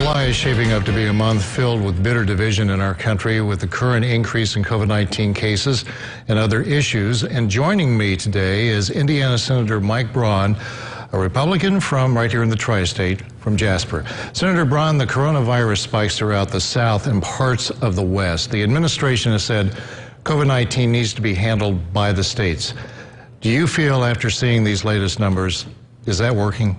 July is shaping up to be a month filled with bitter division in our country with the current increase in COVID-19 cases and other issues. And joining me today is Indiana Senator Mike Braun, a Republican from right here in the tri-state from Jasper. Senator Braun, the coronavirus spikes throughout the South and parts of the West. The administration has said COVID-19 needs to be handled by the states. Do you feel, after seeing these latest numbers, is that working?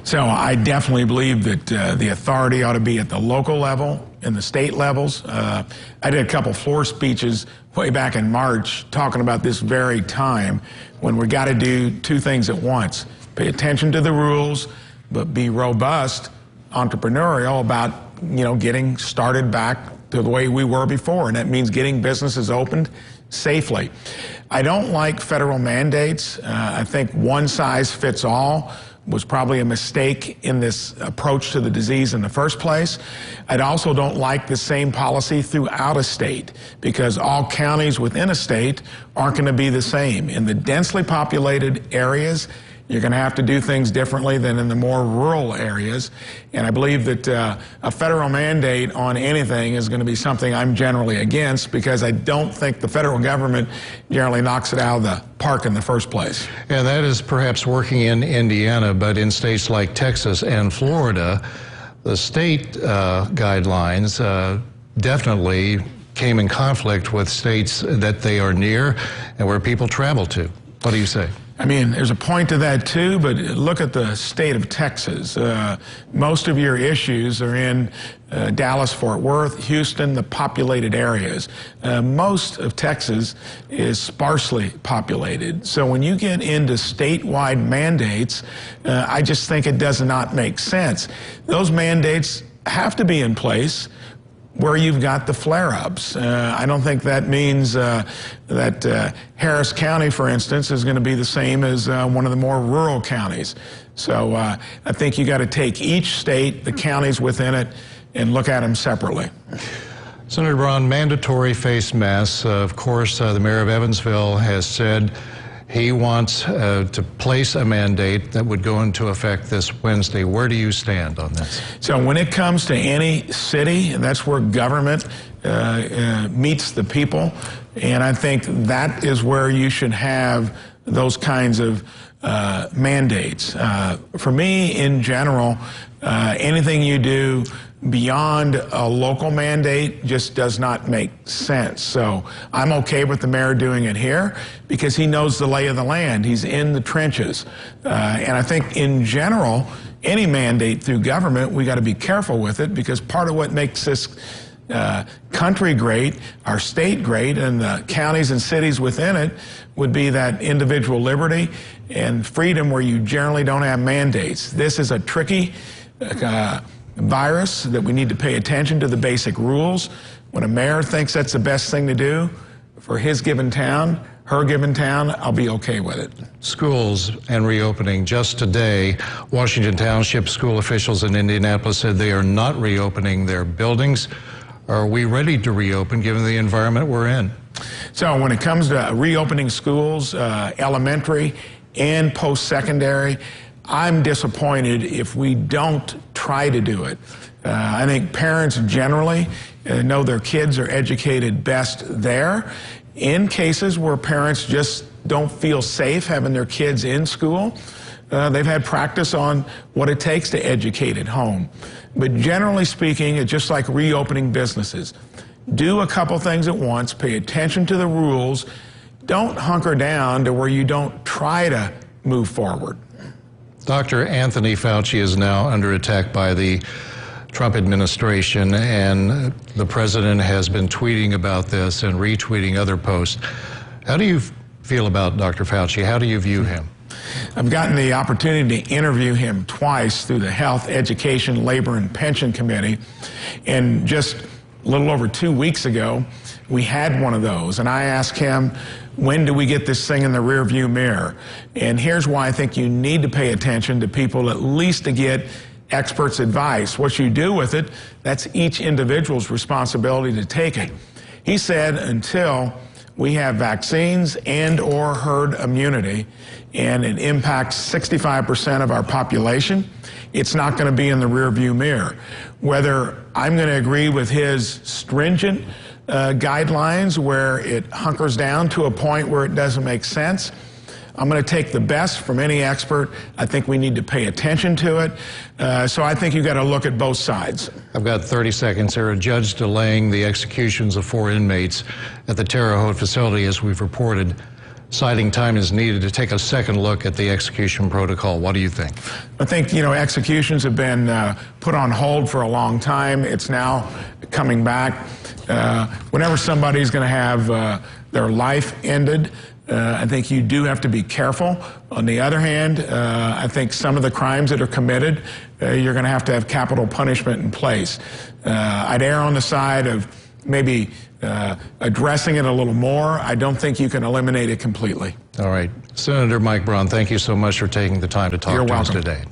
So I definitely believe that the authority ought to be at the local level and the state levels. I did a couple floor speeches way back in March talking about this very time when we got to do two things at once. Pay attention to the rules, but be robust, entrepreneurial about, getting started back to the way we were before. And that means getting businesses opened safely. I don't like federal mandates. I think one size fits all was probably a mistake in this approach to the disease in the first place. I also don't like the same policy throughout a state because all counties within a state aren't going to be the same. In the densely populated areas, you're going to have to do things differently than in the more rural areas. And I believe that a federal mandate on anything is going to be something I'm generally against because I don't think the federal government generally knocks it out of the park in the first place. Yeah, that is perhaps working in Indiana, but in states like Texas and Florida, the state guidelines definitely came in conflict with states that they are near and where people travel to. What do you say? I mean, there's a point to that too, but look at the state of Texas. Most of your issues are in Dallas, Fort Worth, Houston, the populated areas. Most of Texas is sparsely populated. So when you get into statewide mandates, I just think it does not make sense. Those mandates have to be in place where you've got the flare-ups. I don't think that means that Harris County, for instance, is going to be the same as one of the more rural counties. So I think you got to take each state, the counties within it, and look at them separately. Senator Braun, mandatory face masks. Of course, the mayor of Evansville has said he wants to place a mandate that would go into effect this Wednesday. Where do you stand on this? So when it comes to any city, and that's where government meets the people, and I think that is where you should have those kinds of mandates. For me, in general, anything you do beyond a local mandate just does not make sense. So I'm okay with the mayor doing it here because he knows the lay of the land. He's in the trenches. And I think in general, any mandate through government, we got to be careful with it because part of what makes this country great, our state great, and the counties and cities within it would be that individual liberty and freedom where you generally don't have mandates. This is a tricky virus that we need to pay attention to the basic rules. When a mayor thinks that's the best thing to do for his given town, her given town, I'll be okay with it. Schools and reopening. Just today, Washington Township school officials in Indianapolis said they are not reopening their buildings. Are we ready to reopen given the environment we're in? So when it comes to reopening schools, elementary and post-secondary, I'm disappointed if we don't try to do it. I think parents generally know their kids are educated best there. In cases where parents just don't feel safe having their kids in school, they've had practice on what it takes to educate at home. But generally speaking, it's just like reopening businesses. Do a couple things at once, pay attention to the rules, don't hunker down to where you don't try to move forward. Dr. Anthony Fauci is now under attack by the Trump administration, and the president has been tweeting about this and retweeting other posts. How do you feel about Dr. Fauci? How do you view him? I've gotten the opportunity to interview him twice through the Health, Education, Labor, and Pension Committee, and just a little over 2 weeks ago, we had one of those, and I asked him, when do we get this thing in the rearview mirror? And here's why I think you need to pay attention to people, at least to get experts' advice. What you do with it, that's each individual's responsibility to take it. He said until we have vaccines and or herd immunity, and it impacts 65% of our population, it's not going to be in the rearview mirror. Whether I'm going to agree with his stringent guidelines where it hunkers down to a point where it doesn't make sense, I'm going to take the best from any expert. I think we need to pay attention to it. So I think you've got to look at both sides. I've got 30 seconds here. A judge delaying the executions of 4 inmates at the Terre Haute facility, as we've reported, citing time is needed to take a second look at the execution protocol. What do you think? I think, executions have been put on hold for a long time. It's now coming back. Whenever somebody's going to have their life ended, I think you do have to be careful. On the other hand, I think some of the crimes that are committed, you're going to have capital punishment in place. I'd err on the side of maybe addressing it a little more. I don't think you can eliminate it completely. All right. Senator Mike Braun, thank you so much for taking the time to talk to us today.